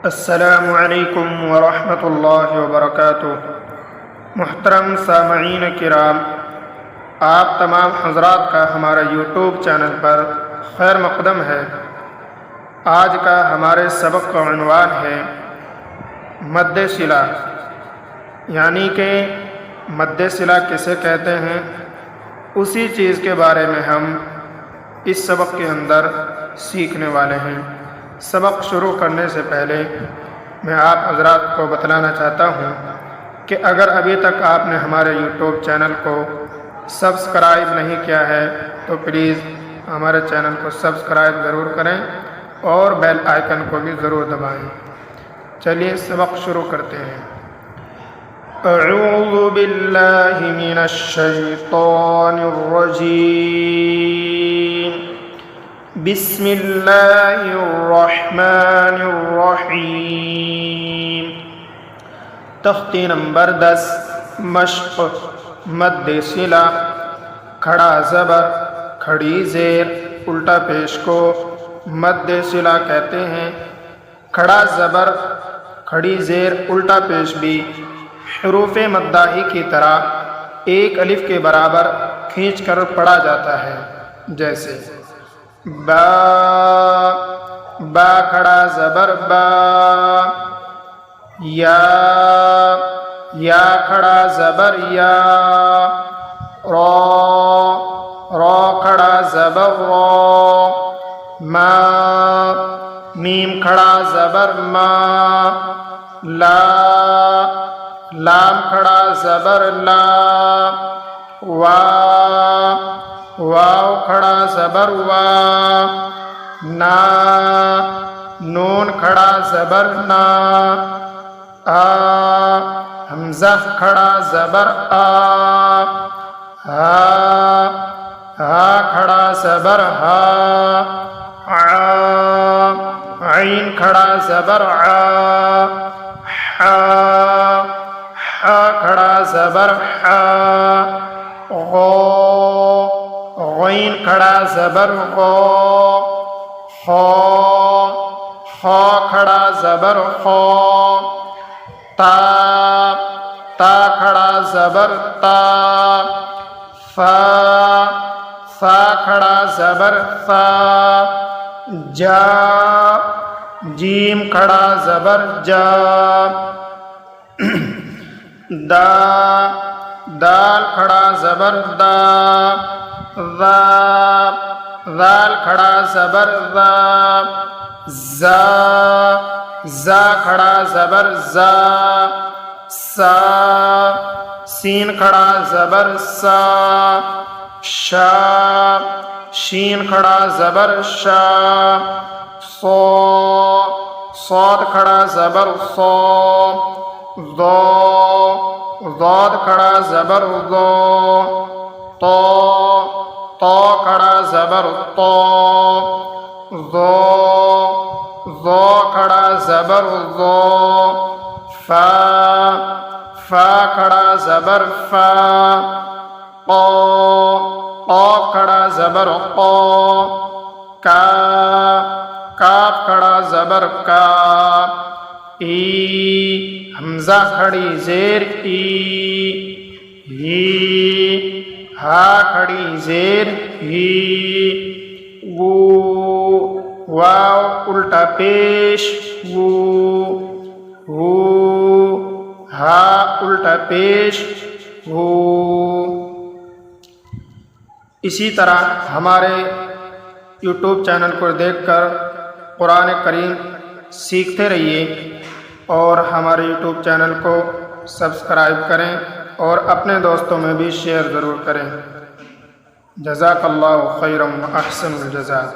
السلام علیکم ورحمۃ اللہ وبرکاتہ۔ محترم سامعین کرام، آپ تمام حضرات کا ہمارے یوٹیوب چینل پر خیر مقدم ہے۔ آج کا ہمارے سبق کا عنوان ہے مد صلہ، یعنی کہ مد صلہ کسے کہتے ہیں، اسی چیز کے بارے میں ہم اس سبق کے اندر سیکھنے والے ہیں۔ سبق شروع کرنے سے پہلے میں آپ حضرات کو بتلانا چاہتا ہوں کہ اگر ابھی تک آپ نے ہمارے یوٹیوب چینل کو سبسکرائب نہیں کیا ہے تو پلیز ہمارے چینل کو سبسکرائب ضرور کریں اور بیل آئیکن کو بھی ضرور دبائیں۔ چلیے سبق شروع کرتے ہیں۔ اعوذ باللہ من الشیطان الرجیم، بسم اللہ الرحمن الرحیم۔ تختی نمبر 10، مشق مد صلہ، کھڑا زبر کھڑی زیر الٹا پیش کو مد صلہ کہتے ہیں۔ کھڑا زبر کھڑی زیر الٹا پیش بھی حروف مداحی کی طرح ایک الف کے برابر کھینچ کر پڑھا جاتا ہے، جیسے با، با کھڑا زبر با، یا کھڑا زبر یا، را کھڑا زبر را، ما، میم کھڑا زبر ما، لام کھڑا زبر لا، واو کھڑا زبر وا، نون کھڑا زبر نا، حمزہ کھڑا زبر آ، ہا کھڑا زبر ہا، عین کھڑا زبر آ، ہا کھڑا زبر ہا، غین کھڑا زبر غو، خا کھڑا زبر خو، تا کھڑا زبر تا، فا کھڑا زبر فا، جیم کھڑا زبر جا، دال کھڑا زبر دا، ذال کھڑا زبر ذا، زا کھڑا زبر زا، سین کھڑا زبر سا، شین کھڑا زبر شا، صاد کھڑا زبر صو، ضاد کھڑا زبر ضو، تو کھڑا زبر تو، ذو کھڑا زبر ذو، فا کھڑا زبر فا، قاف کھڑا زبر قو، کاف کھڑا زبر کا، حمزہ کھڑی زیر ای، ہا کھڑی زیر ہی، واو الٹا پیش ہو، ہا الٹا پیش ہو۔ اسی طرح ہمارے یوٹیوب چینل کو دیکھ کر قرآن کریم سیکھتے رہیے اور ہمارے یوٹیوب چینل کو سبسکرائب کریں اور اپنے دوستوں میں بھی شیئر ضرور کریں۔ جزاک اللہ خیرا احسن الجزاء۔